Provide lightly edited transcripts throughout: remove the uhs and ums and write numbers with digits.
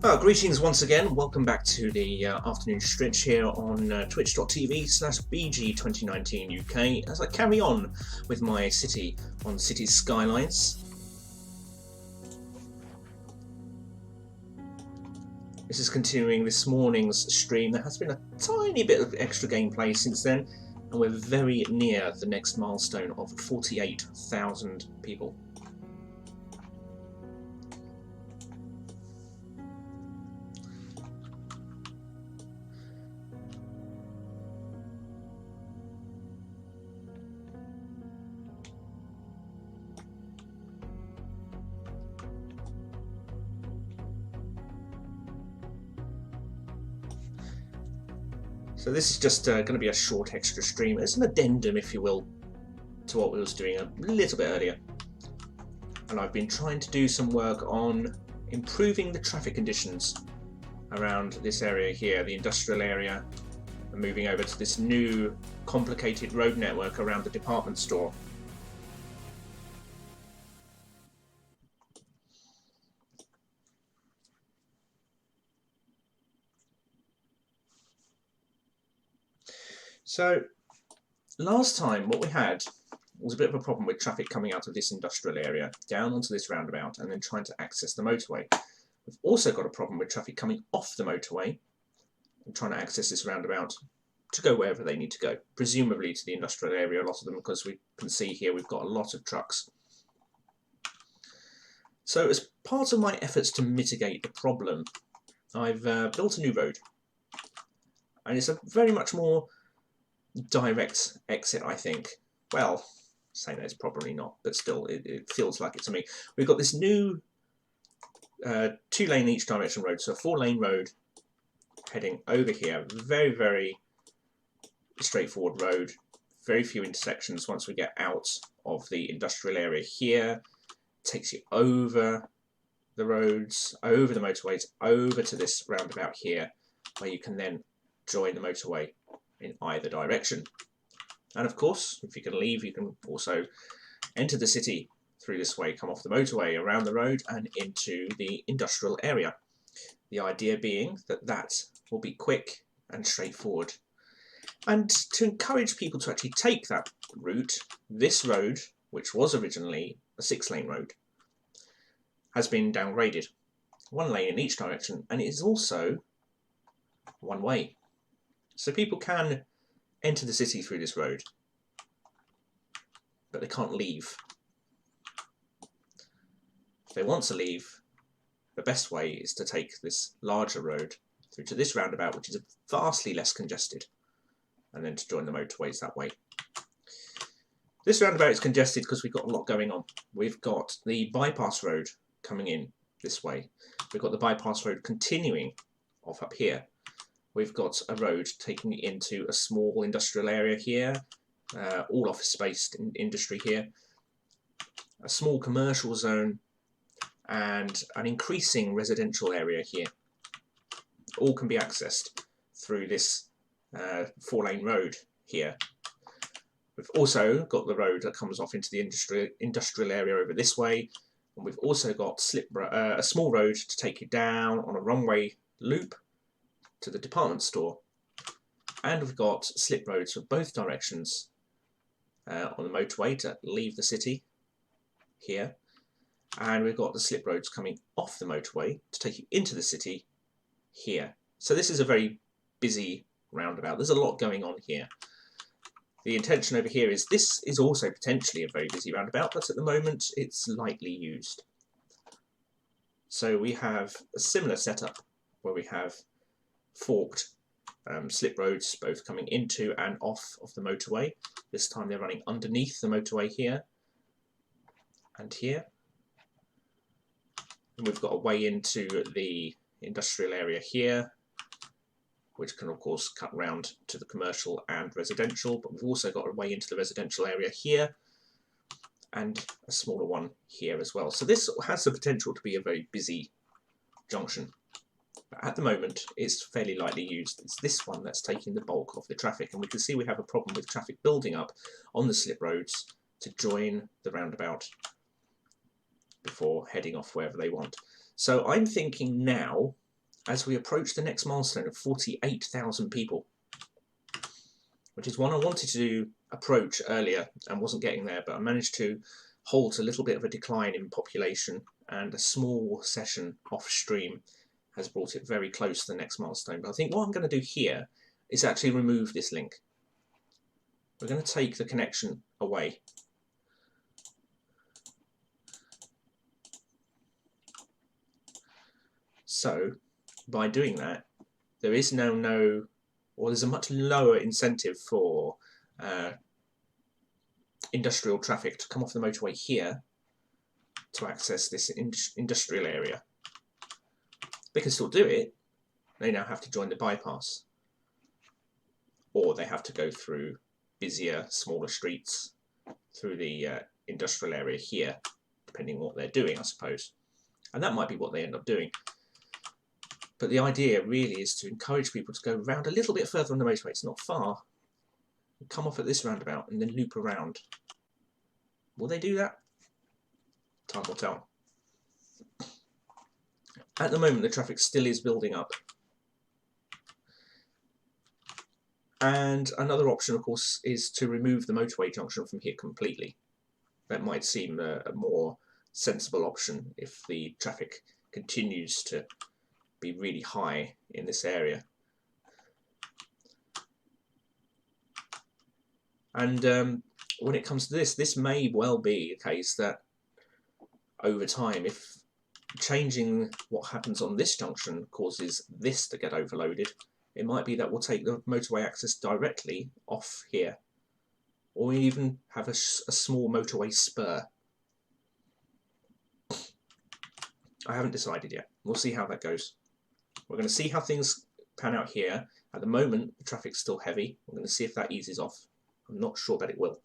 Greetings once again. Welcome back to the afternoon stretch here on twitch.tv/BG2019 UK as I carry on with my city on Cities Skylines. This is continuing this morning's stream. There has been a tiny bit of extra gameplay since then, and we're very near the next milestone of 48,000 people. So this is just going to be a short extra stream. It's an addendum, if you will, to what we was doing a little bit earlier. And I've been trying to do some work on improving the traffic conditions around this area here, the industrial area, and moving over to this new complicated road network around the department store. So last time what we had was a bit of a problem with traffic coming out of this industrial area down onto this roundabout and then trying to access the motorway. We've also got a problem with traffic coming off the motorway and trying to access this roundabout to go wherever they need to go, presumably to the industrial area, a lot of them, because we can see here we've got a lot of trucks. So as part of my efforts to mitigate the problem, I've built a new road, and it's a very much more direct exit, I think. Well, saying that it's probably not, but still it feels like it to me. We've got this new 2-lane each direction road, so a 4-lane road heading over here. Very, very straightforward road, very few intersections. Once we get out of the industrial area here, it takes you over the roads, over the motorways, over to this roundabout here, where you can then join the motorway in either direction. And of course, if you can leave, you can also enter the city through this way, come off the motorway, around the road and into the industrial area. The idea being that that will be quick and straightforward. And to encourage people to actually take that route, this road, which was originally a 6-lane road, has been downgraded. 1 lane in each direction, and it is also one way. So people can enter the city through this road, but they can't leave. If they want to leave, the best way is to take this larger road through to this roundabout, which is vastly less congested, and then to join the motorways that way. This roundabout is congested because we've got a lot going on. We've got the bypass road coming in this way. We've got the bypass road continuing off up here. We've got a road taking it into a small industrial area here, all office-based industry here, a small commercial zone, and an increasing residential area here. All can be accessed through this 4-lane road here. We've also got the road that comes off into the industrial area over this way, and we've also got a small road to take you down on a one-way loop to the department store, and we've got slip roads for both directions on the motorway to leave the city here, and we've got the slip roads coming off the motorway to take you into the city here. So this is a very busy roundabout. There's a lot going on here. The intention over here is this is also potentially a very busy roundabout, but at the moment it's lightly used. So we have a similar setup where we have forked slip roads both coming into and off of the motorway. This time they're running underneath the motorway here and here. And we've got a way into the industrial area here, which can of course cut round to the commercial and residential, but we've also got a way into the residential area here and a smaller one here as well. So this has the potential to be a very busy junction. But at the moment, it's fairly lightly used. It's this one that's taking the bulk of the traffic, and we can see we have a problem with traffic building up on the slip roads to join the roundabout before heading off wherever they want. So I'm thinking now as we approach the next milestone of 48,000 people, which is one I wanted to approach earlier and wasn't getting there, but I managed to halt a little bit of a decline in population, and a small session off stream has brought it very close to the next milestone. But I think what I'm going to do here is actually remove this link. We're going to take the connection away. So by doing that, there is there's a much lower incentive for industrial traffic to come off the motorway here to access this industrial area. They can still do it. They now have to join the bypass, or they have to go through busier, smaller streets through the industrial area here, depending on what they're doing, I suppose. And that might be what they end up doing. But the idea really is to encourage people to go round a little bit further on the motorway. It's not far. Come off at this roundabout and then loop around. Will they do that? Time will tell. At the moment, the traffic still is building up. And another option, of course, is to remove the motorway junction from here completely. That might seem a more sensible option if the traffic continues to be really high in this area. And when it comes to this may well be a case that over time, if changing what happens on this junction causes this to get overloaded, it might be that we'll take the motorway access directly off here, or even have a small motorway spur. I haven't decided yet. We'll see how that goes. We're going to see how things pan out here. At the moment, the traffic's still heavy. We're going to see if that eases off. I'm not sure that it will,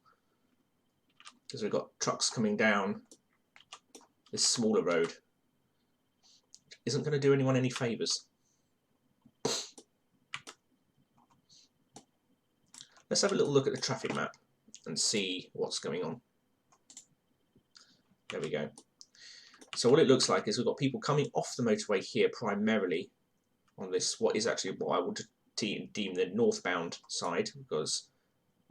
because we've got trucks coming down this smaller road. Isn't going to do anyone any favours. Let's have a little look at the traffic map and see what's going on. There we go. So what it looks like is we've got people coming off the motorway here primarily on this, what is actually what I would deem the northbound side, because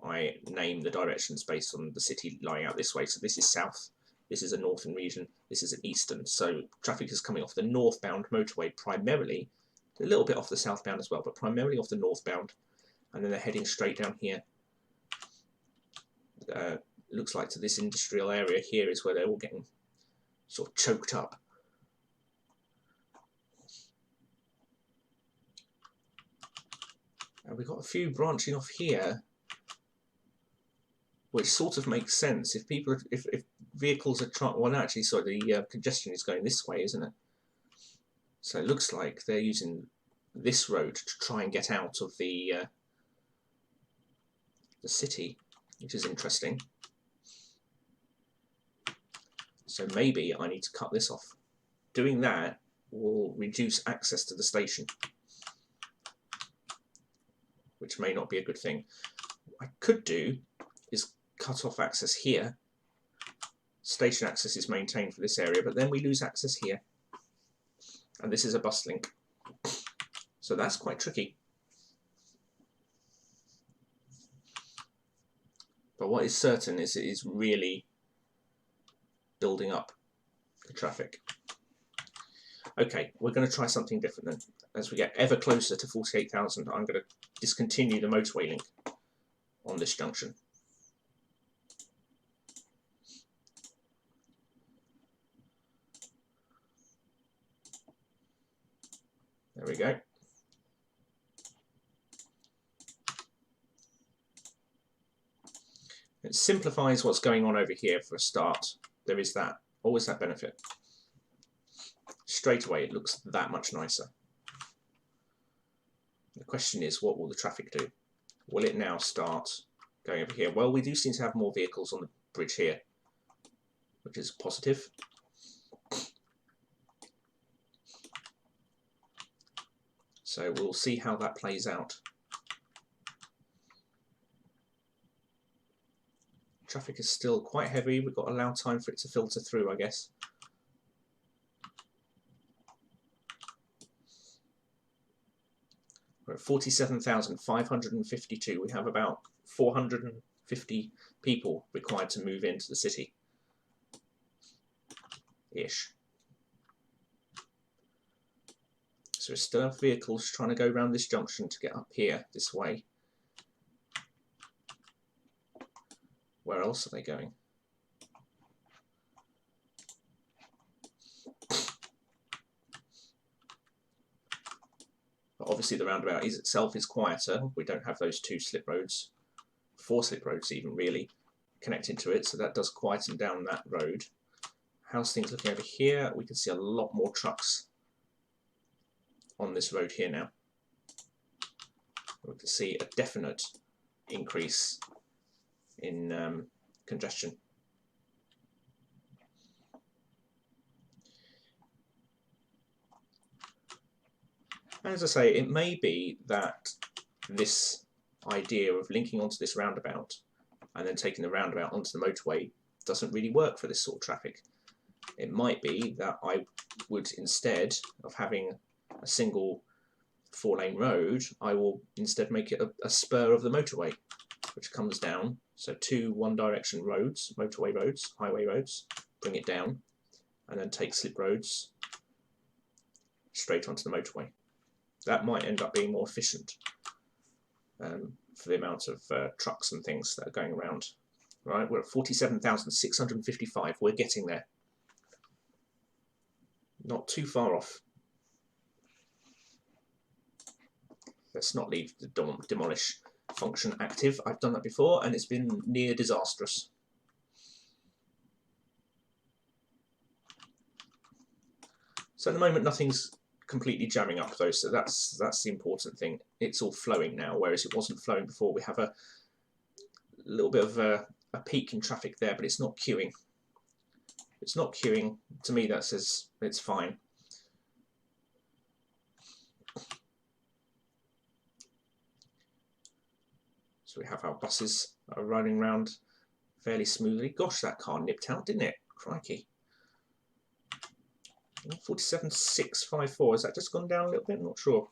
I name the directions based on the city lying out this way. So this is south, this is a northern region, this is an eastern. So traffic is coming off the northbound motorway primarily, a little bit off the southbound as well, but primarily off the northbound. And then they're heading straight down here. Looks like to this industrial area here is where they're all getting sort of choked up. And we've got a few branching off here, which sort of makes sense. If people, if vehicles are trying, well, actually, sorry, the congestion is going this way, isn't it? So it looks like they're using this road to try and get out of the city, which is interesting. So maybe I need to cut this off. Doing that will reduce access to the station, which may not be a good thing. What I could do is cut off access here. Station access is maintained for this area, but then we lose access here. And this is a bus link. So that's quite tricky. But what is certain is it is really building up the traffic. Okay, we're going to try something different then. As we get ever closer to 48,000, I'm going to discontinue the motorway link on this junction. There we go. It simplifies what's going on over here for a start. There is that, always that benefit. Straight away it looks that much nicer. The question is, what will the traffic do? Will it now start going over here? Well, we do seem to have more vehicles on the bridge here, which is positive. So we'll see how that plays out. Traffic is still quite heavy. We've got to allow time for it to filter through, I guess. at 47,552. We have about 450 people required to move into the city. Ish. So we still have vehicles trying to go around this junction to get up here this way. Where else are they going? But obviously the roundabout itself is quieter. We don't have those 2 slip roads, 4 slip roads even really, connecting to it, so that does quieten down that road. How's things looking over here? We can see a lot more trucks on this road here now. We can see a definite increase in congestion. And as I say, it may be that this idea of linking onto this roundabout and then taking the roundabout onto the motorway doesn't really work for this sort of traffic. It might be that I would, instead of having a single 4-lane road, I will instead make it a spur of the motorway, which comes down. So 2 one-direction roads, motorway roads, highway roads, bring it down, and then take slip roads straight onto the motorway. That might end up being more efficient for the amount of trucks and things that are going around. Right, we're at 47,655. We're getting there. Not too far off. Let's not leave the demolish function active. I've done that before and it's been near disastrous. So at the moment nothing's completely jamming up though, so that's the important thing. It's all flowing now, whereas it wasn't flowing before. We have a little bit of a peak in traffic there, but it's not queuing. It's not queuing. To me that says it's fine. So we have our buses are running around fairly smoothly. Gosh, that car nipped out, didn't it? Crikey. 47,654. Has that just gone down a little bit? I'm not sure.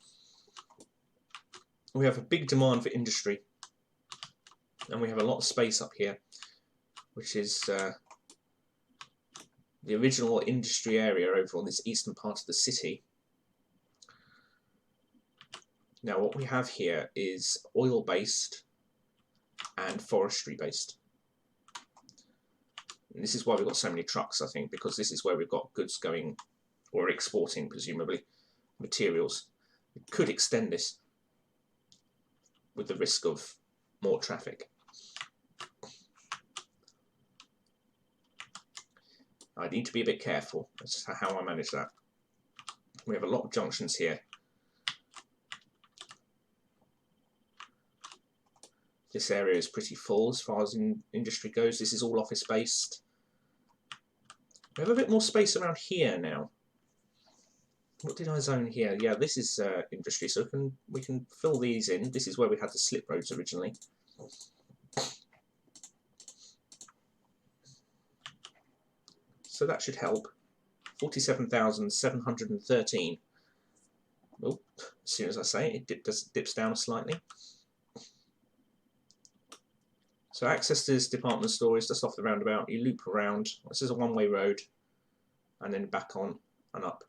We have a big demand for industry. And we have a lot of space up here, which is the original industry area over on this eastern part of the city. Now what we have here is oil-based and forestry-based. And this is why we've got so many trucks, I think, because this is where we've got goods going, or exporting, presumably, materials. We could extend this with the risk of more traffic. I need to be a bit careful as to how I manage that. We have a lot of junctions here. This area is pretty full as far as industry goes. This is all office based. We have a bit more space around here now. What did I zone here? Yeah, this is industry, so we can fill these in. This is where we had the slip roads originally. So that should help. 47,713. Oh, as soon as I say it, it dips down slightly. So access to this department store is just off the roundabout. You loop around. This is a one-way road, and then back on and up.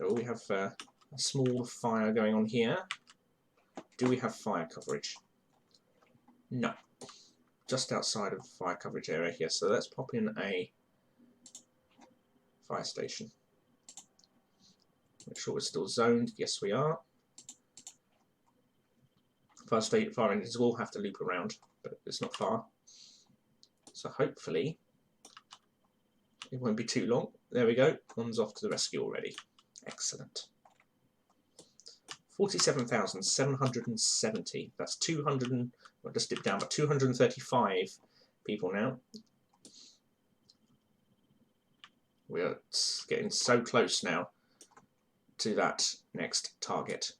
Oh, we have a small fire going on here. Do we have fire coverage? No. Just outside of the fire coverage area here. So let's pop in a fire station. Make sure we're still zoned. Yes, we are. Fire engines will have to loop around, but it's not far. So hopefully it won't be too long. There we go. One's off to the rescue already. Excellent. 47,770. That's 200 and, well, just dipped down, but 235 people now. We're getting so close now to that next target.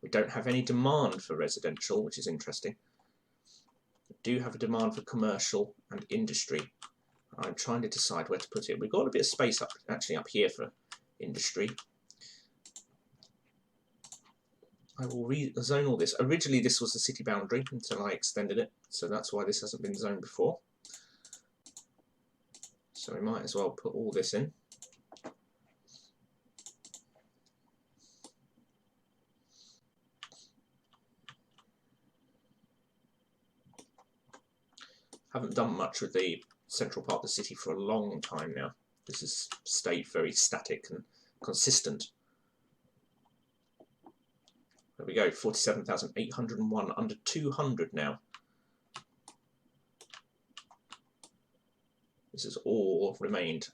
We don't have any demand for residential, which is interesting. We do have a demand for commercial and industry. I'm trying to decide where to put it. We've got a bit of space actually up here for industry. I will rezone all this. Originally this was the city boundary until I extended it, so that's why this hasn't been zoned before. So we might as well put all this in. Haven't done much with the central part of the city for a long time now. This has stayed very static and consistent. There we go, 47,801, under 200 now. This has all remained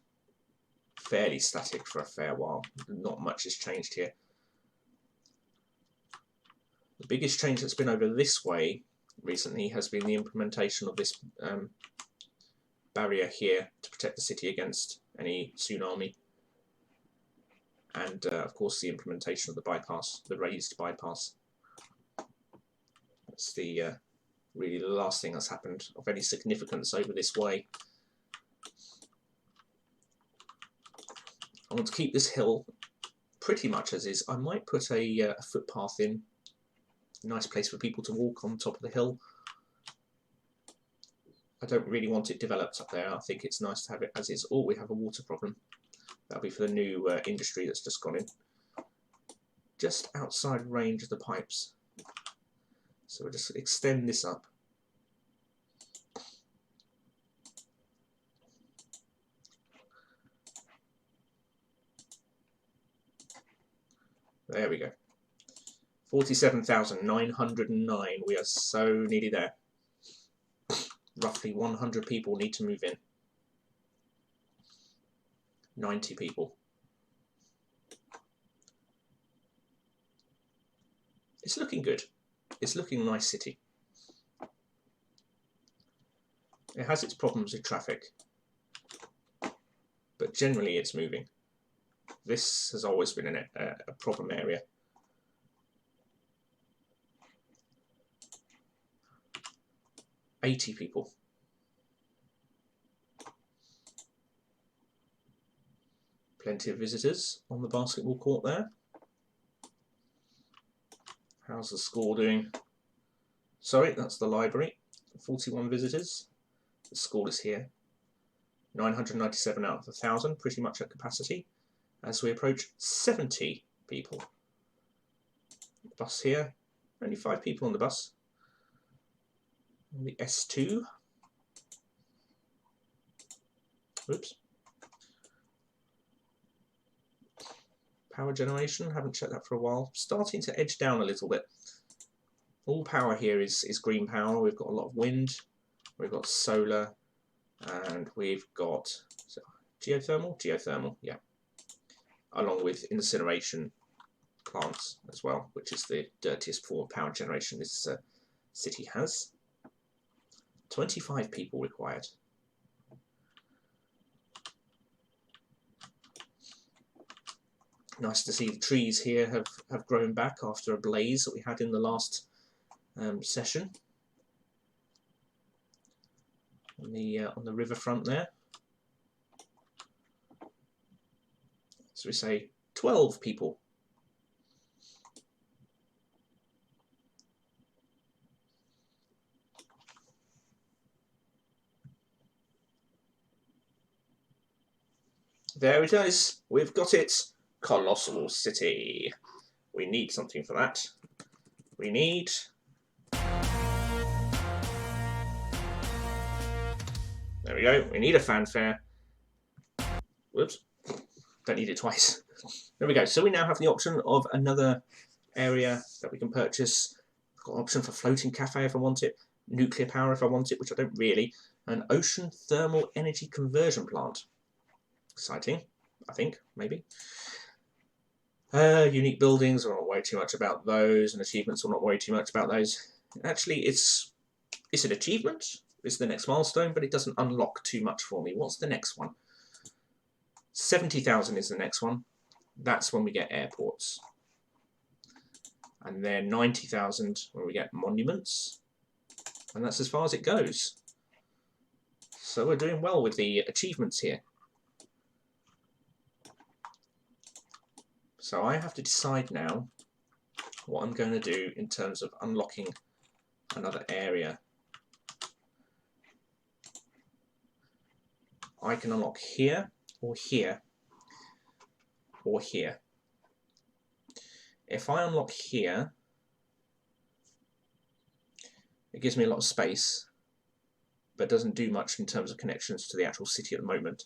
fairly static for a fair while. Not much has changed here. The biggest change that's been over this way recently has been the implementation of this barrier here to protect the city against any tsunami. And of course the implementation of the bypass, the raised bypass. That's the really the last thing that's happened of any significance over this way. I want to keep this hill pretty much as is. I might put a footpath in, a nice place for people to walk on top of the hill. I don't really want it developed up there. I think it's nice to have it as is. Oh, we have a water problem. That'll be for the new industry that's just gone in. Just outside range of the pipes. So we'll just extend this up. There we go. 47,909. We are so nearly there. Roughly 100 people need to move in. 90 people. It's looking good. It's looking a nice city. It has its problems with traffic, but generally it's moving. This has always been a problem area. $80 people. Plenty of visitors on the basketball court there. How's the school doing? Sorry, that's the library. 41 visitors. The school is here. 997 out of 1,000, pretty much at capacity. As we approach 70 people. The bus here, only 5 people on the bus. On the S2. Oops. Power generation, haven't checked that for a while. Starting to edge down a little bit. All power here is green power. We've got a lot of wind, we've got solar, and we've got geothermal, yeah. Along with incineration plants as well, which is the dirtiest form of power generation this city has. 25 people required. Nice to see the trees here have grown back after a blaze that we had in the last session. On the riverfront there. So we say 12 people. There it is. We've got it. Colossal city. We need something for that. We need... There we go. We need a fanfare. Whoops. Don't need it twice. There we go. So we now have the option of another area that we can purchase. I've got an option for floating cafe if I want it. Nuclear power if I want it, which I don't really. An ocean thermal energy conversion plant. Exciting, I think, maybe. Unique buildings, we'll not worry too much about those, and achievements, we'll not worry too much about those. Actually, it's an achievement, it's the next milestone, but it doesn't unlock too much for me. What's the next one? 70,000 is the next one. That's when we get airports. And then 90,000 when we get monuments. And that's as far as it goes. So we're doing well with the achievements here. So I have to decide now what I'm going to do in terms of unlocking another area, I can unlock here, or here, or here. If I unlock here, it gives me a lot of space, but doesn't do much in terms of connections to the actual city at the moment.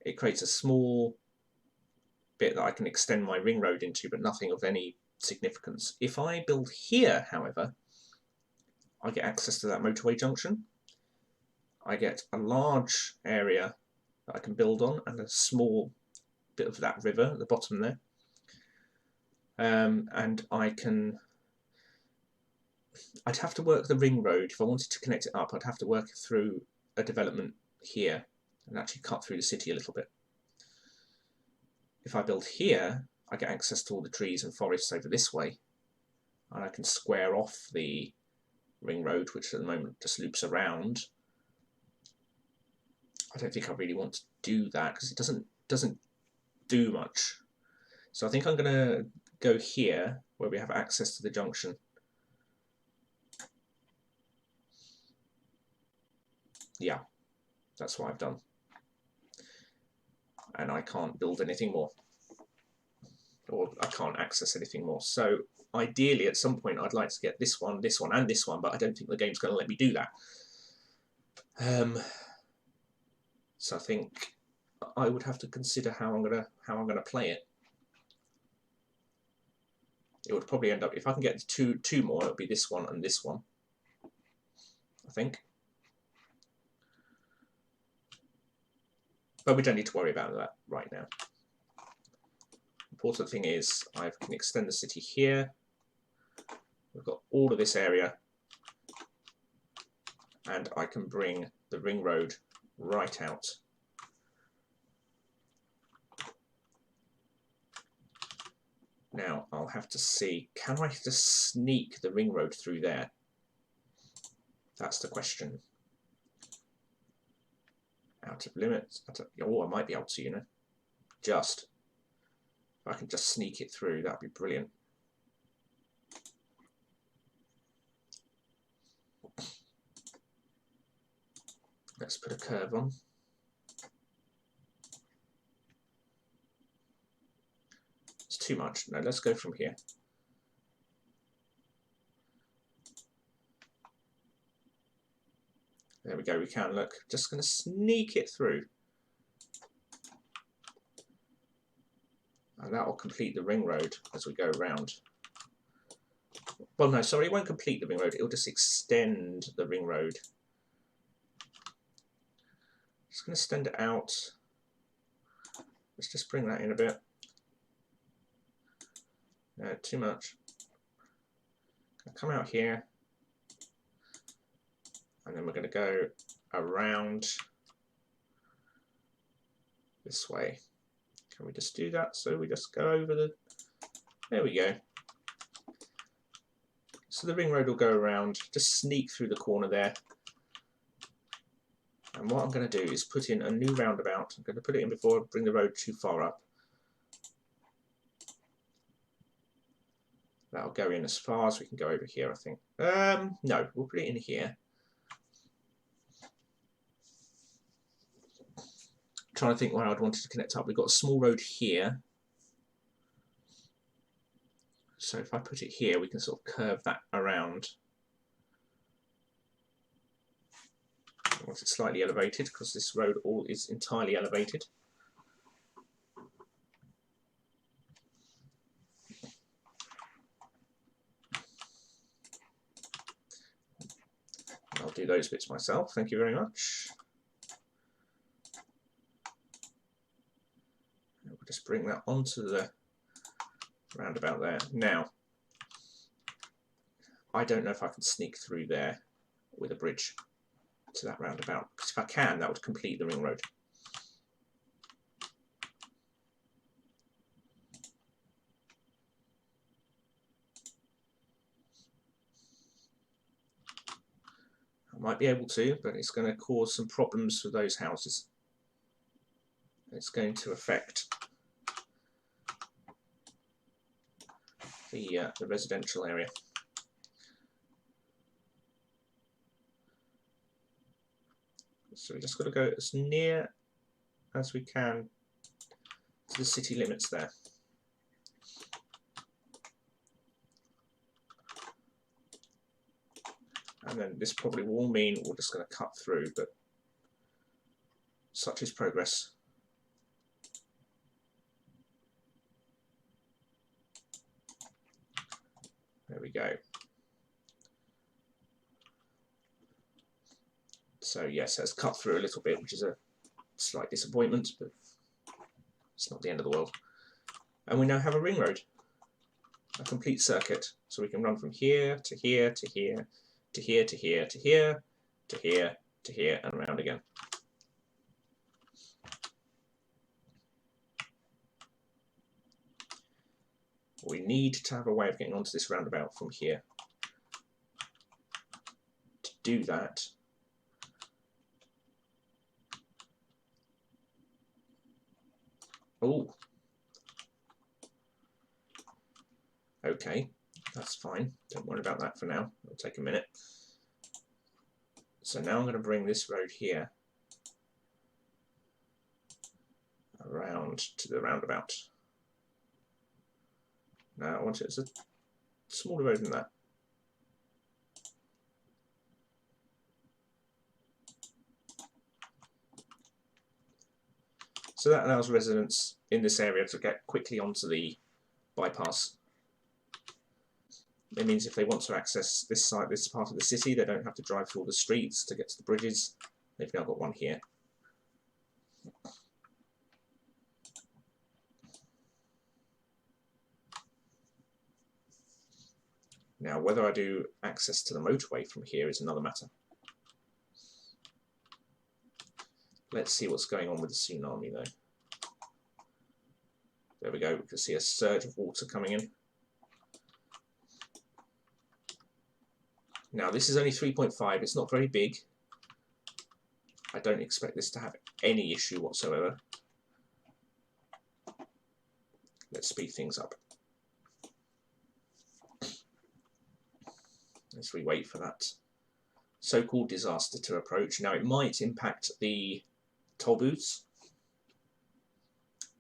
It creates a small bit that I can extend my ring road into, but nothing of any significance. If I build here, however, I get access to that motorway junction. I get a large area that I can build on and a small bit of that river at the bottom there. And I'd have to work the ring road. If I wanted to connect it up, I'd have to work it through a development here and actually cut through the city a little bit. If I build here, I get access to all the trees and forests over this way, and I can square off the ring road, which at the moment just loops around. I don't think I really want to do that because it doesn't do much. So I think I'm going to go here where we have access to the junction. Yeah, that's what I've done. And I can't build anything more, or I can't access anything more. So ideally at some point I'd like to get this one, and this one, but I don't think the game's going to let me do that. So I think I would have to consider how I'm gonna play it. It would probably end up, if I can get two more, it'll be this one and this one, I think. But we don't need to worry about that right now. Important thing is I can extend the city here. We've got all of this area, and I can bring the ring road right out. Now I'll have to see, can I just sneak the ring road through there? That's the question. Out of limits. Oh, I might be able to, you know. Just. If I can just sneak it through, that'd be brilliant. Let's put a curve on. It's too much. No, let's go from here. There we go, we can, look. Just going to sneak it through. And that will complete the ring road as we go around. Well, no, sorry, it won't complete the ring road. It will just extend the ring road. Just going to extend it out. Let's just bring that in a bit. No, too much. Come out here. And then we're going to go around this way. Can we just do that? So we just go over the... There we go. So the ring road will go around, just sneak through the corner there. And what I'm going to do is put in a new roundabout. I'm going to put it in before I bring the road too far up. That'll go in as far as we can go over here, I think. No, we'll put it in here. Trying to think where I'd wanted to connect up. We've got a small road here. So if I put it here, we can sort of curve that around. I want it slightly elevated because this road all is entirely elevated. I'll do those bits myself. Thank you very much. We'll just bring that onto the roundabout there. Now, I don't know if I can sneak through there with a bridge to that roundabout, because if I can, that would complete the ring road. I might be able to, but it's going to cause some problems for those houses. It's going to affect the residential area. So we just got to go as near as we can to the city limits there. And then this probably will mean we're just going to cut through, but such is progress. There we go. So yes, it's cut through a little bit, which is a slight disappointment, but it's not the end of the world. And we now have a ring road, a complete circuit. So we can run from here to here to here to here to here to here to here to here and around again. We need to have a way of getting onto this roundabout from here. To do that, oh, okay, that's fine. Don't worry about that for now. It'll take a minute. So now I'm going to bring this road here around to the roundabout. Now I want it as a smaller road than that. So that allows residents in this area to get quickly onto the bypass. It means if they want to access this side, this part of the city, they don't have to drive through all the streets to get to the bridges. They've now got one here. Now, whether I do access to the motorway from here is another matter. Let's see what's going on with the tsunami, though. There we go. We can see a surge of water coming in. Now, this is only 3.5. It's not very big. I don't expect this to have any issue whatsoever. Let's speed things up as we wait for that so-called disaster to approach. Now, it might impact the toll booths.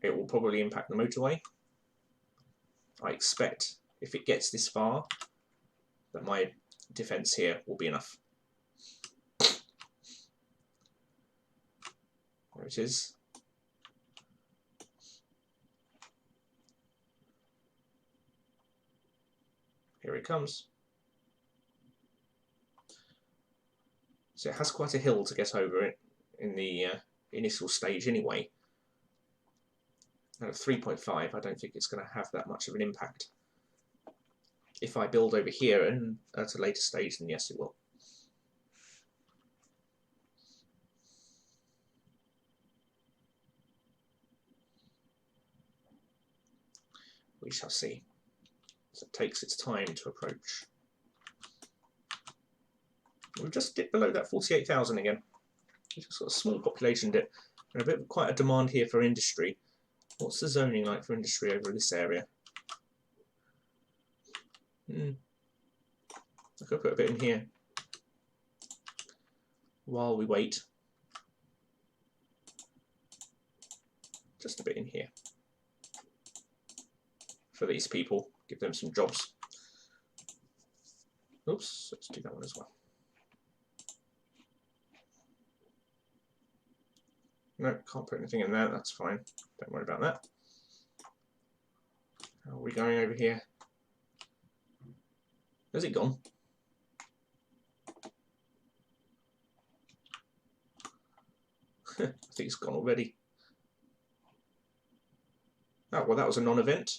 It will probably impact the motorway. I expect if it gets this far that my defence here will be enough. There it is. Here it comes. So it has quite a hill to get over it in the initial stage anyway. And at 3.5, I don't think it's going to have that much of an impact. If I build over here and at a later stage, then yes, it will. We shall see. So it takes its time to approach. We've just dipped below that 48,000 again. We've just got a small population dip and quite a demand here for industry. What's the zoning like for industry over this area? I could put a bit in here while we wait. Just a bit in here for these people, give them some jobs. Oops, let's do that one as well. No, can't put anything in there, that's fine. Don't worry about that. How are we going over here? Has it gone? I think it's gone already. Oh, well, that was a non-event.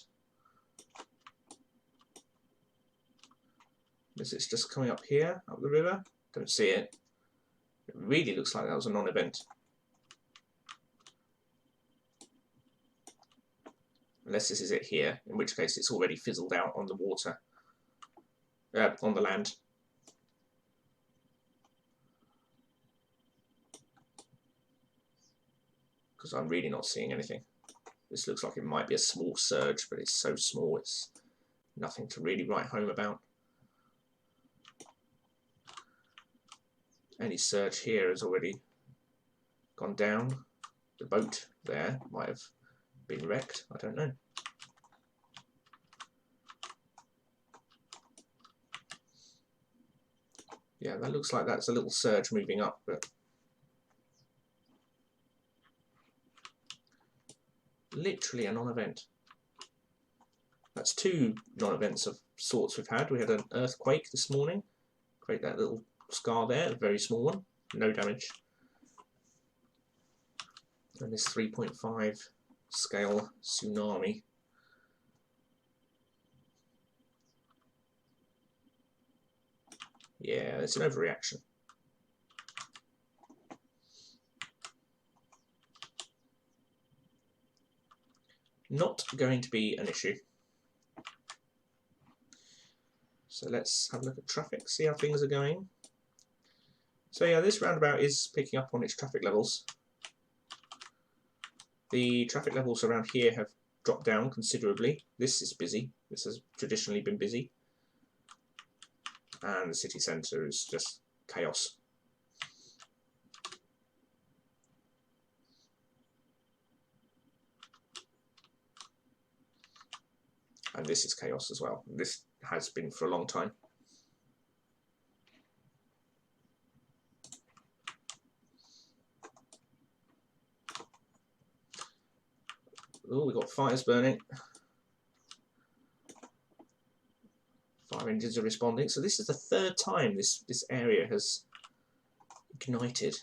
Is it just coming up here, up the river? Don't see it. It really looks like that was a non-event. Unless this is it here, in which case it's already fizzled out on the water, on the land. Because I'm really not seeing anything. This looks like it might be a small surge, but it's so small it's Nothing to really write home about. Any surge here has already gone down. The boat there might have been wrecked, I don't know. Yeah, that looks like that's a little surge moving up, but literally a non-event. That's two non-events of sorts we've had. We had an earthquake this morning, create that little scar there, a very small one, no damage. And this 3.5 scale tsunami. Yeah, it's an overreaction. Not going to be an issue. So let's have a look at traffic, see how things are going. So yeah, this roundabout is picking up on its traffic levels. The traffic levels around here have dropped down considerably. This is busy. This has traditionally been busy. And the city centre is just chaos. And this is chaos as well. This has been for a long time. Oh, we've got fires burning. Fire engines are responding. So this is the third time this area has ignited.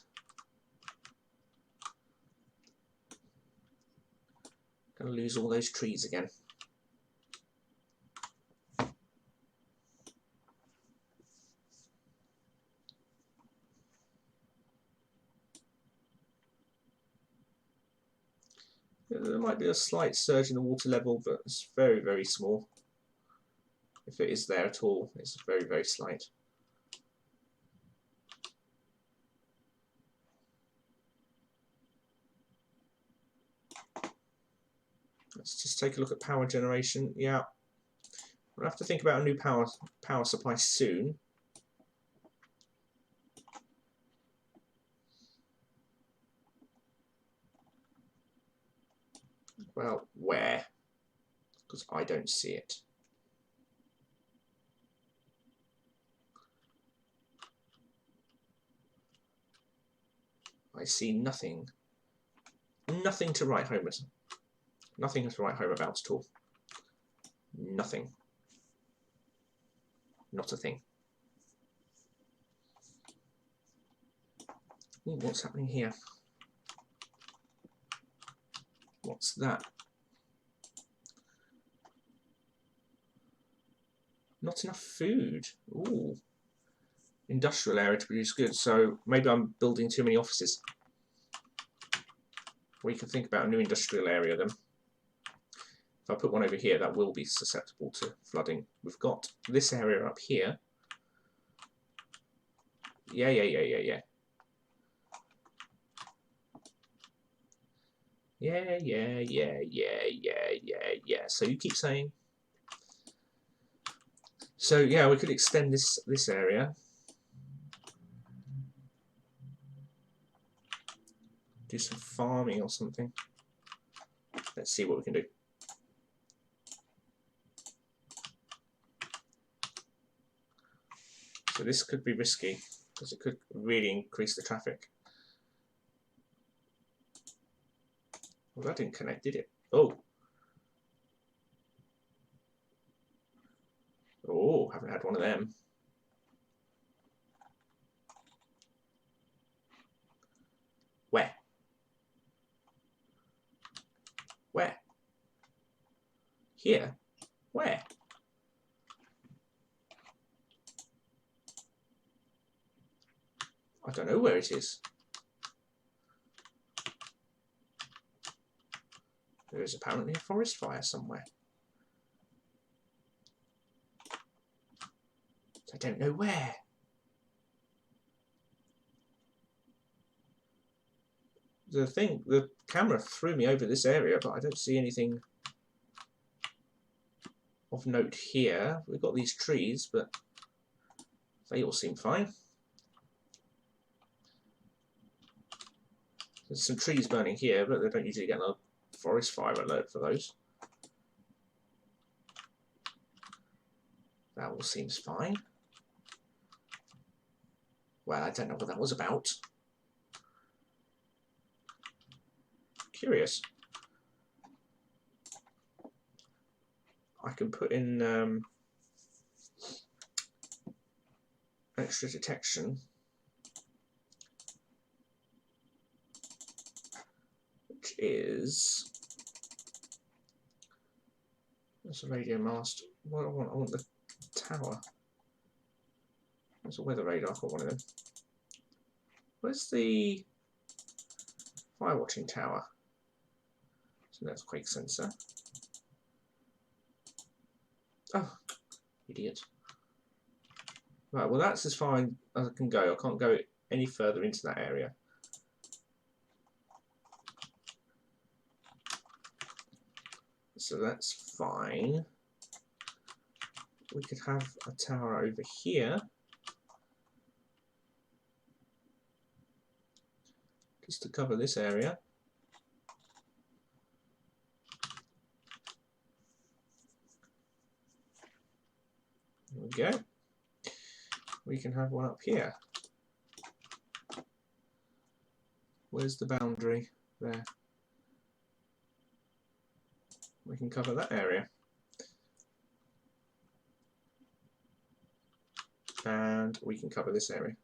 Going to lose all those trees again. There might be a slight surge in the water level, but it's very, very small. If it is there at all, it's very, very slight. Let's just take a look at power generation. Yeah, we'll have to think about a new power supply soon. Well, where? Because I don't see it. I see nothing. Nothing to write home at. Nothing to write home about at all. Nothing. Not a thing. Ooh, what's happening here? What's that? Not enough food. Ooh. Industrial area to produce goods. So maybe I'm building too many offices. We can think about a new industrial area then. If I put one over here, that will be susceptible to flooding. We've got this area up here. Yeah. Yeah. So you keep saying. So yeah, we could extend this area. Do some farming or something. Let's see what we can do. So this could be risky because it could really increase the traffic. Well, that didn't connect, did it? Oh. Oh, haven't had one of them. Where? Where? Here? Where? I don't know where it is. There is apparently a forest fire somewhere. I don't know where. The camera threw me over this area, but I don't see anything of note here. We've got these trees, but they all seem fine. There's some trees burning here, but they don't usually get a forest fire alert for those. That all seems fine. Well, I don't know what that was about. Curious. I can put in extra detection, which is, there's a radio mast. What do I want? I want the tower. There's a weather radar. I've got one of them. Where's the fire watching tower? So that's quake sensor. Oh, idiot. Right, well that's as far as I can go. I can't go any further into that area. So that's fine. We could have a tower over here. Just to cover this area. There we go. We can have one up here. Where's the boundary? There. We can cover that area. And we can cover this area.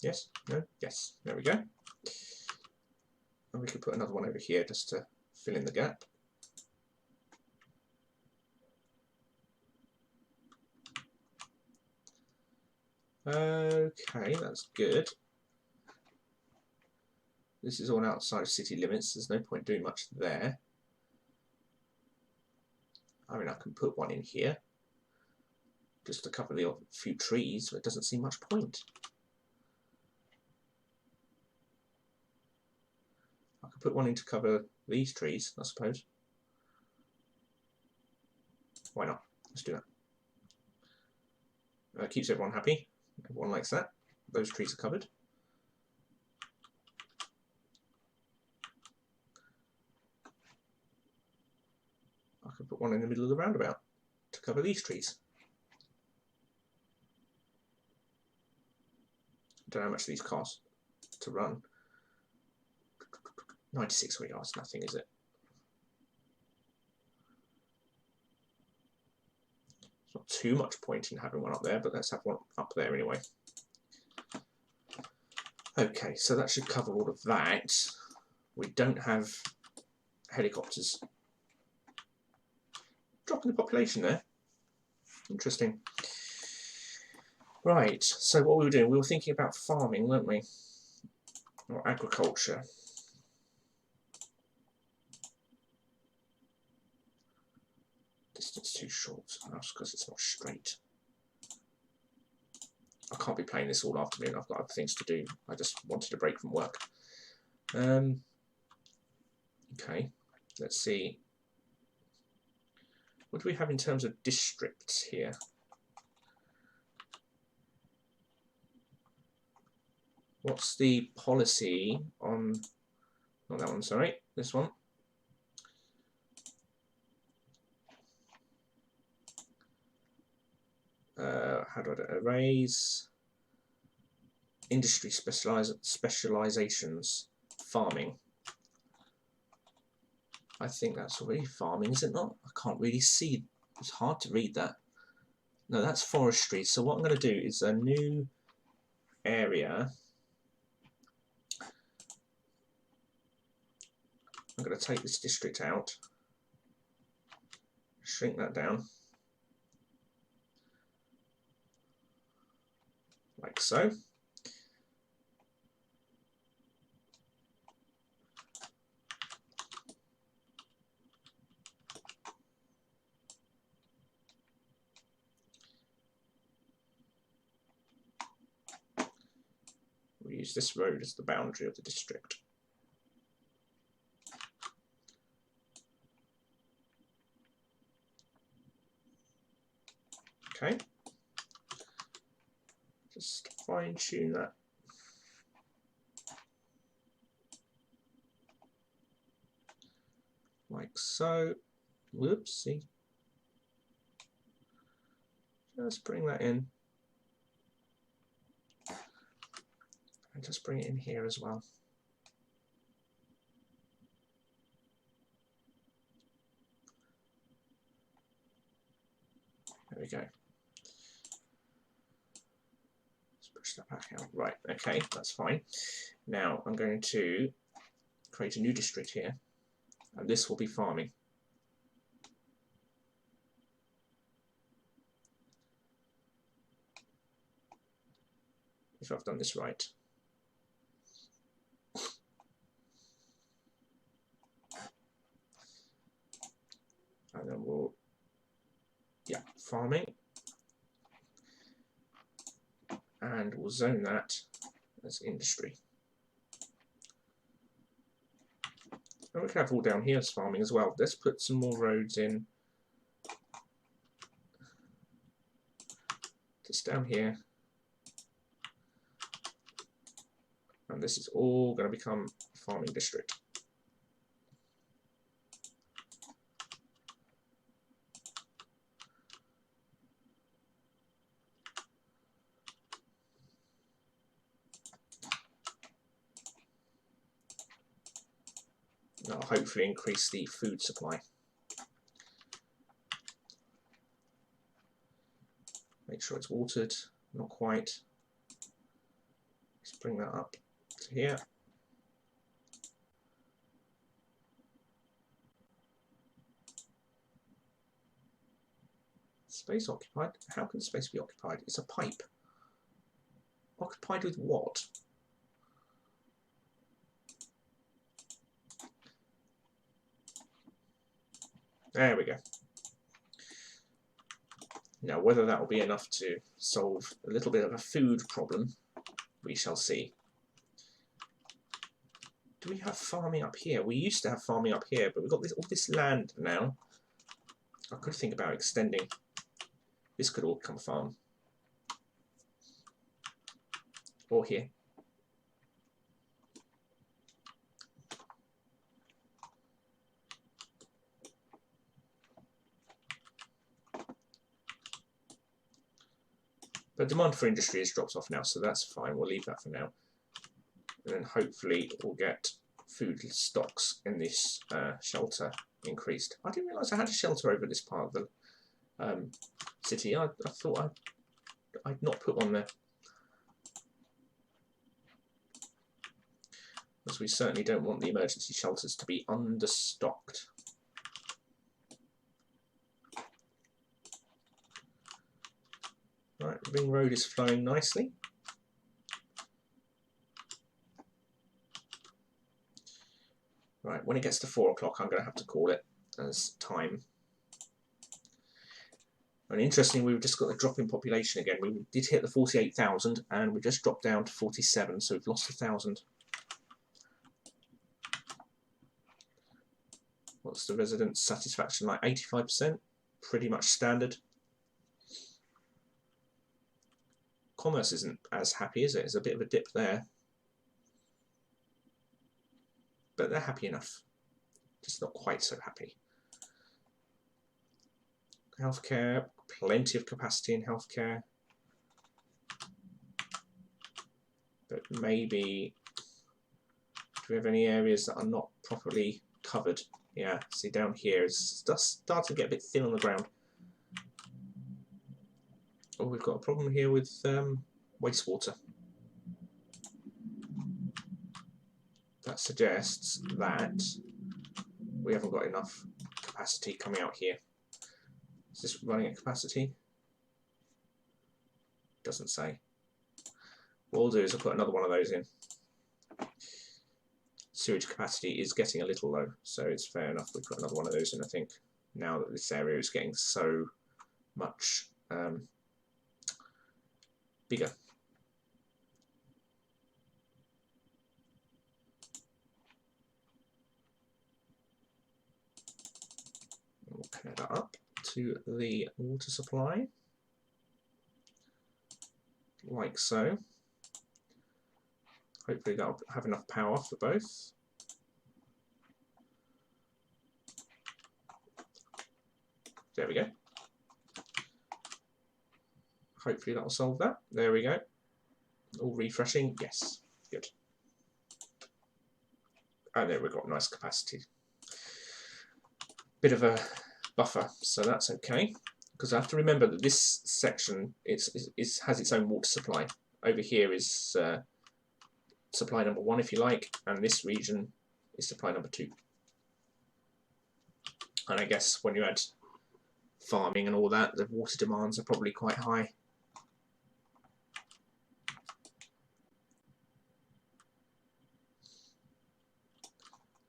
Yes? No? Yes. There we go. And we could put another one over here just to fill in the gap. Okay, that's good. This is all outside of city limits. There's no point doing much there. I mean, I can put one in here just to cover the few trees, but it doesn't seem much point. I could put one in to cover these trees, I suppose. Why not? Let's do that. Keeps everyone happy. Everyone likes that. Those trees are covered. I could put one in the middle of the roundabout to cover these trees. I don't know how much these cost to run. 96 yards, nothing, is it? It's not too much point in having one up there, but let's have one up there anyway. Okay, so that should cover all of that. We don't have helicopters. Dropping the population there. Interesting. Right, so what we were doing, we were thinking about farming, weren't we? Or agriculture. Distance too short, that's because it's not straight. I can't be playing this all afternoon, I've got other things to do. I just wanted a break from work. Okay, let's see. What do we have in terms of districts here? What's the policy on, not that one, sorry, this one. How do I do it? Arrays, industry specializations, farming. I think that's already farming, is it not? I can't really see. It's hard to read that. No, that's forestry. So what I'm going to do is a new area. I'm going to take this district out, shrink that down, like so. we use this road as the boundary of the district. Okay, just fine tune that. Like so. Whoopsie. Just bring that in. And just bring it in here as well. There we go. Let's push that back out. Right, okay, that's fine. Now I'm going to create a new district here, and this will be farming. If I've done this right. And then we'll, yeah, farming. And we'll zone that as industry. And we can have all down here as farming as well. Let's put some more roads in. Just down here. And this is all going to become a farming district. That'll hopefully increase the food supply. Make sure it's watered, not quite. Let's bring that up to here. Space occupied? How can space be occupied? It's a pipe. Occupied with what? There we go. Now, whether that will be enough to solve a little bit of a food problem, we shall see. Do we have farming up here? We used to have farming up here, but we've got all this land now. I could think about extending. This could all become a farm. Or here. But demand for industry has dropped off now, so that's fine. We'll leave that for now. And then hopefully we'll get food stocks in this shelter increased. I didn't realise I had a shelter over this part of the city. I thought I'd not put one there. Because we certainly don't want the emergency shelters to be understocked. Right, the ring road is flowing nicely. Right, when it gets to 4 o'clock, I'm going to have to call it as time. And interestingly, we've just got a drop in population again. We did hit the 48,000, and we just dropped down to 47, so we've lost 1,000. What's the residents' satisfaction like? 85%, pretty much standard. Commerce isn't as happy, is it? There's a bit of a dip there. But they're happy enough. Just not quite so happy. Healthcare, plenty of capacity in healthcare. But maybe, do we have any areas that are not properly covered? Yeah, see down here, it's starting to get a bit thin on the ground. Oh, we've got a problem here with wastewater. That suggests that we haven't got enough capacity coming out here. Is this running at capacity? Doesn't say. What we'll do is I'll put another one of those in. Sewage capacity is getting a little low, so it's fair enough we put another one of those in, I think, now that this area is getting so much bigger. pair that up to the water supply, like so. Hopefully that'll have enough power for both. There we go. Hopefully that'll solve that. There we go. All refreshing. Yes, good. And there we've got nice capacity. Bit of a buffer, so that's okay. Because I have to remember that this section has its own water supply. Over here is supply number 1, if you like, and this region is supply number 2. And I guess when you add farming and all that, the water demands are probably quite high.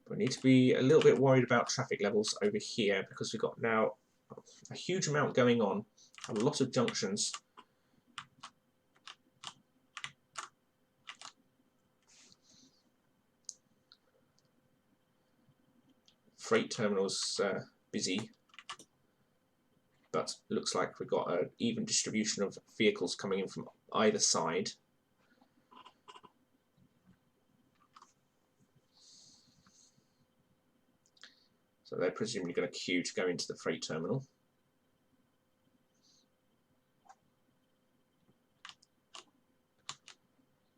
We need to be a little bit worried about traffic levels over here because we've got now a huge amount going on, a lot of junctions. Freight terminals busy, but looks like we've got an even distribution of vehicles coming in from either side. So they're presumably going to queue to go into the freight terminal.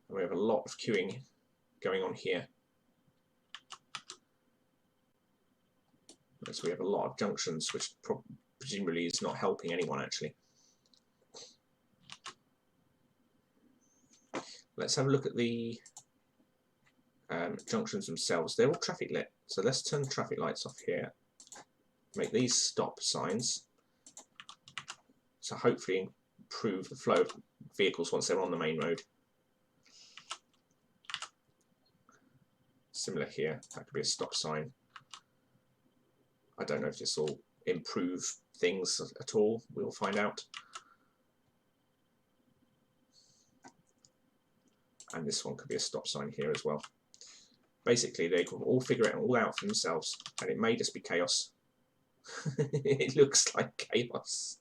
And we have a lot of queuing going on here. So we have a lot of junctions, which presumably is not helping anyone actually. Let's have a look at the junctions themselves. They're all traffic lit, so let's turn the traffic lights off here. Make these stop signs, so hopefully improve the flow of vehicles once they're on the main road. Similar here, that could be a stop sign. I don't know if this will improve things at all. We'll find out. And this one could be a stop sign here as well. Basically, they can all figure it all out for themselves, and it may just be chaos. It looks like chaos.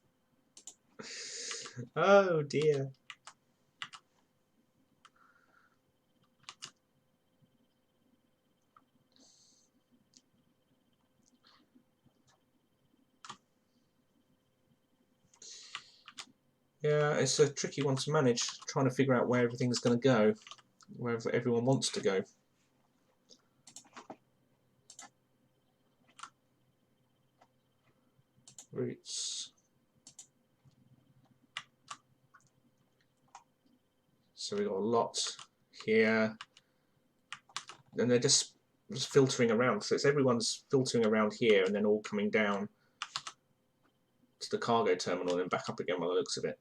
Oh dear. Yeah, it's a tricky one to manage, trying to figure out where everything's going to go, wherever everyone wants to go. Routes. So we've got a lot here, and they're just filtering around. So it's everyone's filtering around here and then all coming down to the cargo terminal and then back up again by the looks of it.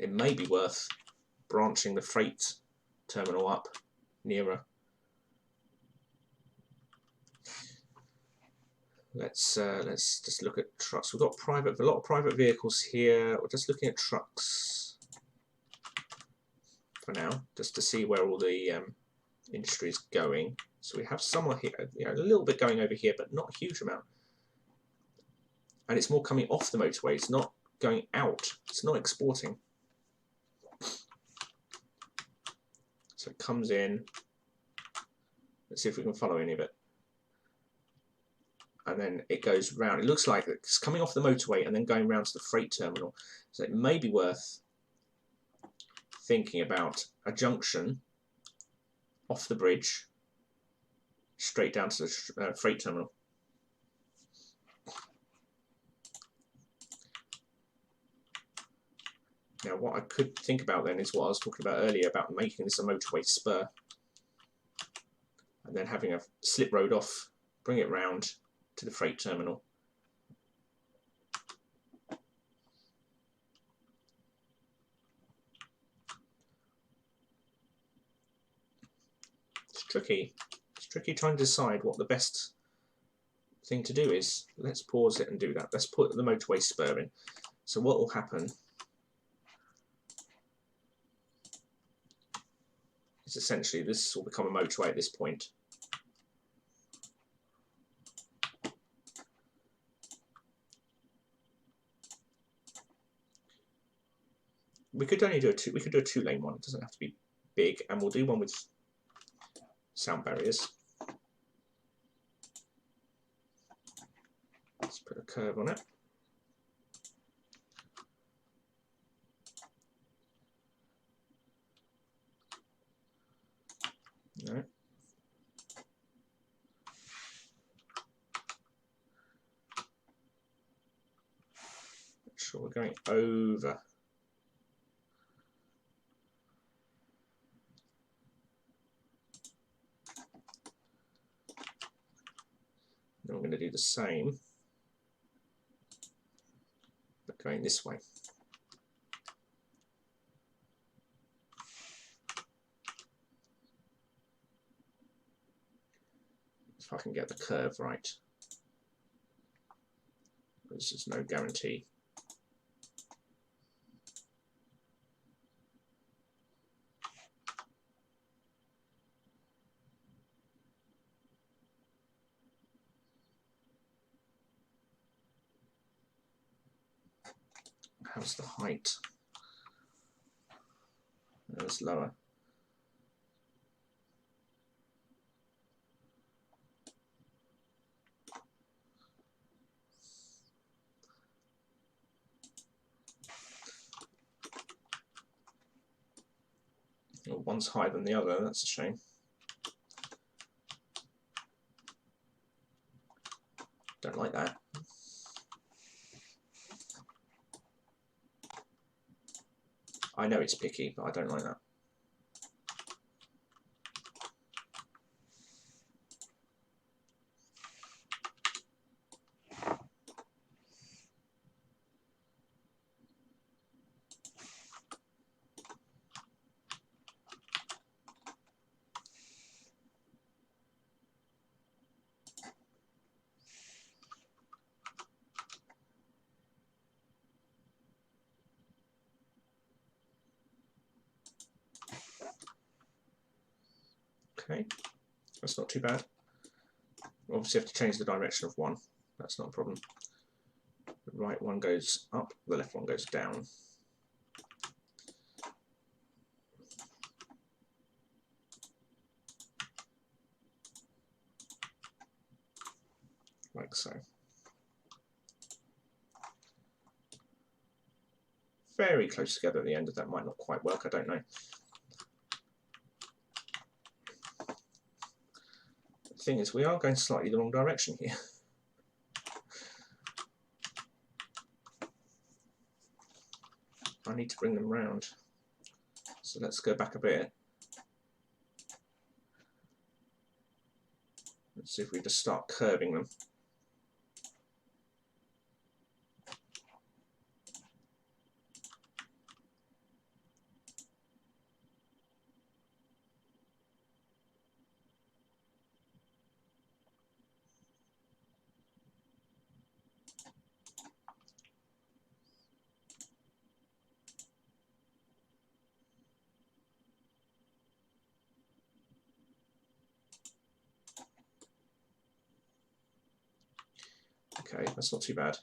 It may be worth branching the freight terminal up nearer. Let's just look at trucks. We've got a lot of private vehicles here. We're just looking at trucks for now, just to see where all the industry is going. So we have some here, a little bit going over here, but not a huge amount. And it's more coming off the motorway. It's not going out. It's not exporting. So it comes in. Let's see if we can follow any of it. And then it goes round. It looks like it's coming off the motorway and then going round to the freight terminal. So it may be worth thinking about a junction off the bridge straight down to the freight terminal. Now what I could think about then is what I was talking about earlier about making this a motorway spur and then having a slip road off, bring it round to the freight terminal. It's tricky. It's tricky trying to decide what the best thing to do is. Let's pause it and do that. Let's put the motorway spur in. So what will happen is essentially this will become a motorway at this point. We could only do we could do a 2-lane one. It doesn't have to be big, and we'll do one with sound barriers. Let's put a curve on it. No. Make sure we're going over. Then we're going to do the same, but going this way. If I can get the curve right. This is no guarantee. How's the height? It's lower. Well, one's higher than the other, that's a shame. Don't like that. I know it's picky, but I don't like that. Okay, that's not too bad. We obviously have to change the direction of one. That's not a problem. The right one goes up, the left one goes down. Like so. Very close together at the end. That might not quite work, I don't know. The thing is, we are going slightly the wrong direction here. I need to bring them round. So let's go back a bit. Let's see if we just start curving them. Okay, that's not too bad.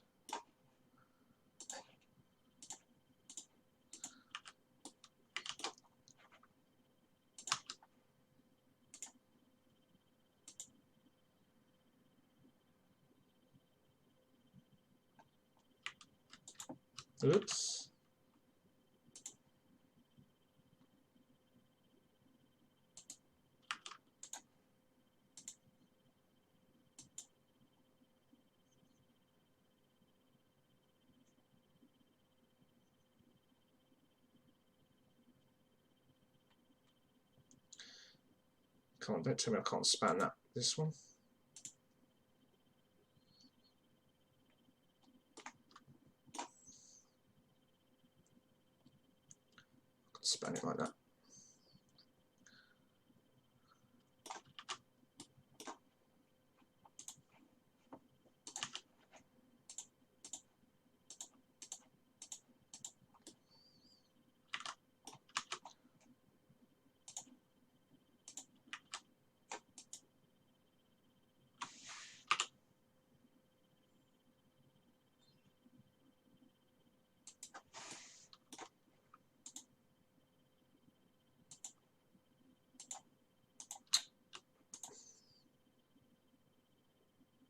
Oops. Don't tell me I can't span that. This one. Span it like that.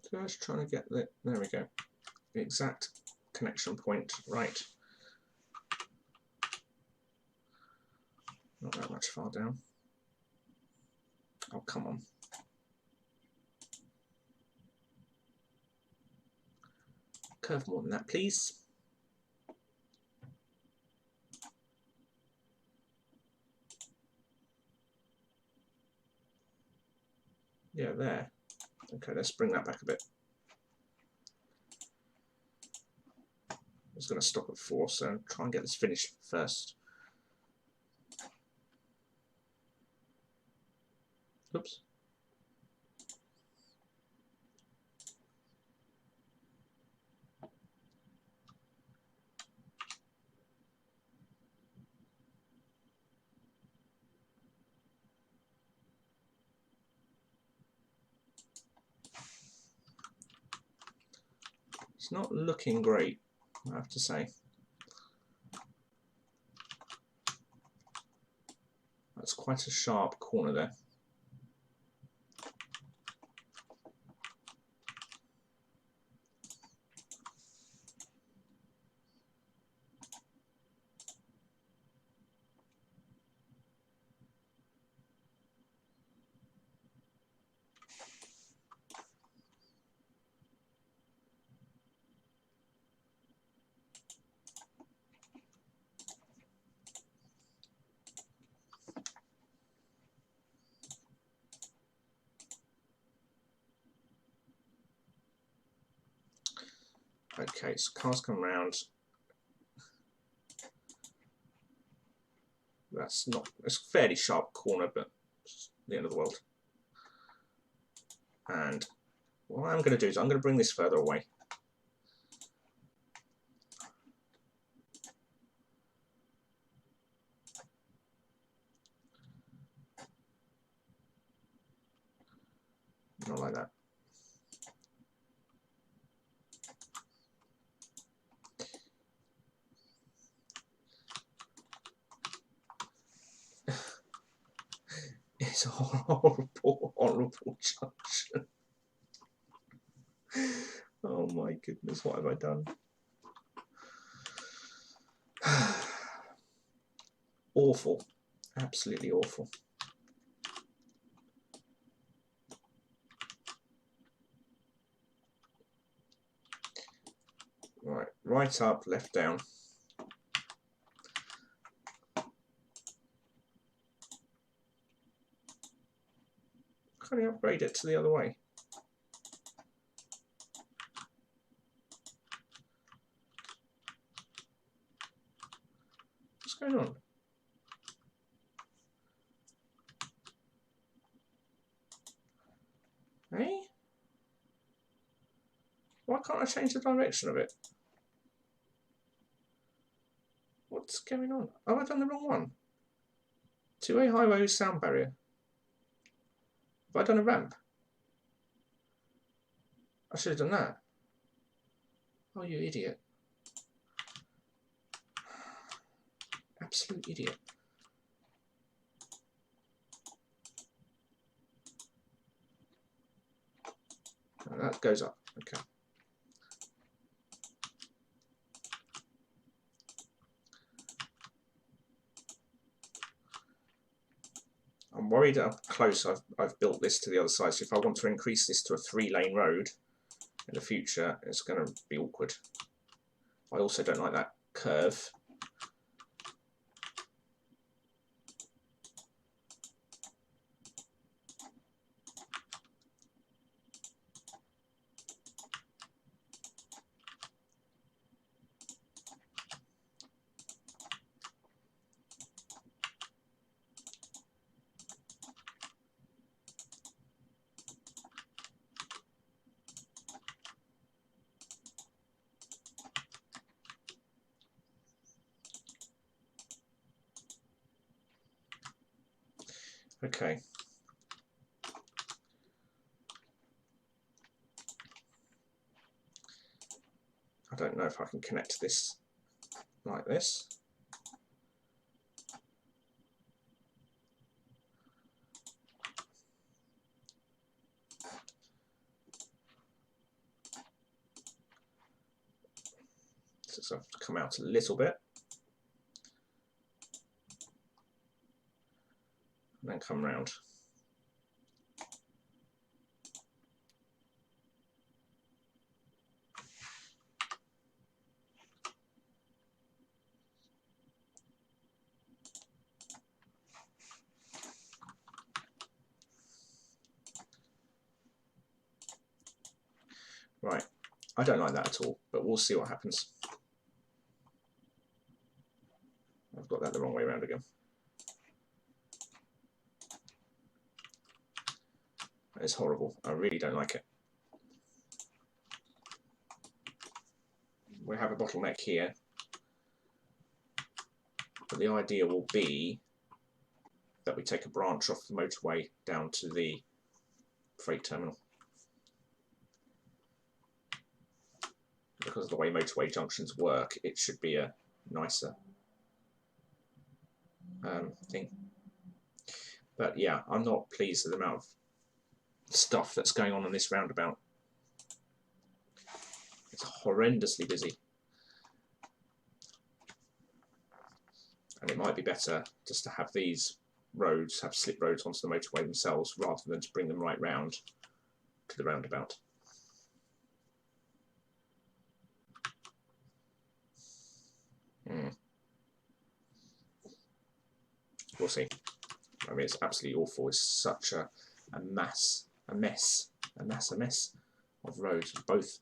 Just trying to get the, there we go, the exact connection point right. Not that much far down. Oh, come on. Curve more than that, please. Yeah, there. Okay, let's bring that back a bit. I was going to stop at 4, so try and get this finished first. Oops. It's not looking great, I have to say. That's quite a sharp corner there. Okay, so cars come round. That's not, it's a fairly sharp corner, but it's the end of the world. And what I'm going to do is I'm going to bring this further away. Not like that. It's a horrible, horrible junction. Oh my goodness, what have I done? Awful, absolutely awful. Right, right up, left down. Can I upgrade it to the other way? What's going on? Eh? Why can't I change the direction of it? What's going on? Have I done the wrong one? Two-way highway with sound barrier. Have I done a ramp? I should have done that. Oh, you idiot. Absolute idiot. Oh, that goes up. Okay. I'm worried how close I've built this to the other side, so if I want to increase this to a 3-lane road in the future, it's going to be awkward. I also don't like that curve. Okay. I don't know if I can connect this like this. So I have to come out a little bit. And then come round. Right, I don't like that at all, but we'll see what happens. I've got that the wrong way around again. It's horrible. I really don't like it. We have a bottleneck here, but the idea will be that we take a branch off the motorway down to the freight terminal. Because of the way motorway junctions work, it should be a nicer thing. But yeah, I'm not pleased with the amount of stuff that's going on this roundabout. It's horrendously busy. And it might be better just to have these roads, have slip roads onto the motorway themselves, rather than to bring them right round to the roundabout. We'll see. I mean, it's absolutely awful. It's such a mess of roads, both.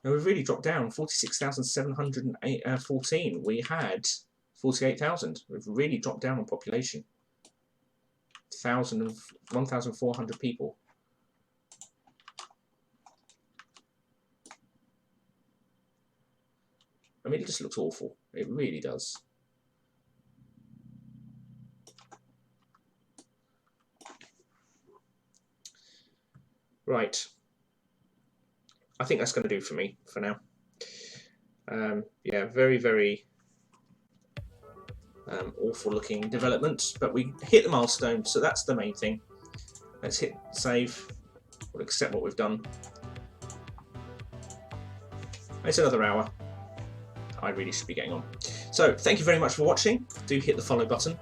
Now we've really dropped down. 46,714. We had 48,000. We've really dropped down on population. 1,400 people. I mean, it just looks awful. It really does. Right. I think that's going to do for me for now. Yeah, very, very awful looking development, but we hit the milestone, so that's the main thing. Let's hit save. We'll accept what we've done. It's another hour. I really should be getting on. So thank you very much for watching. Do hit the follow button,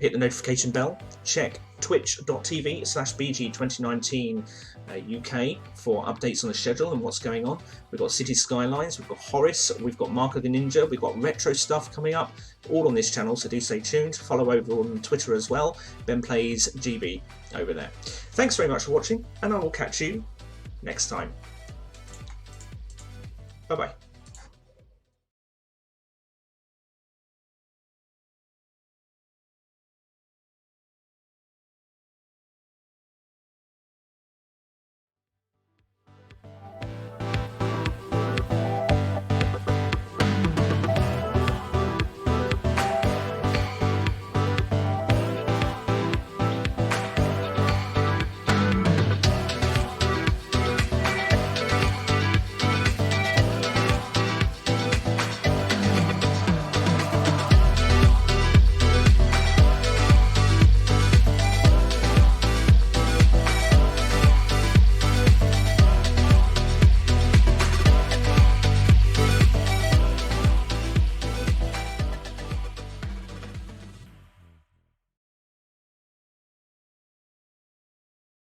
hit the notification bell, check twitch.tv/BG2019 UK for updates on the schedule and what's going on. We've got City Skylines, we've got Horace, we've got Mark of the Ninja, we've got retro stuff coming up, all on this channel, so do stay tuned. Follow over on Twitter as well, Ben Plays GB over there. Thanks very much for watching, and I will catch you next time. Bye bye.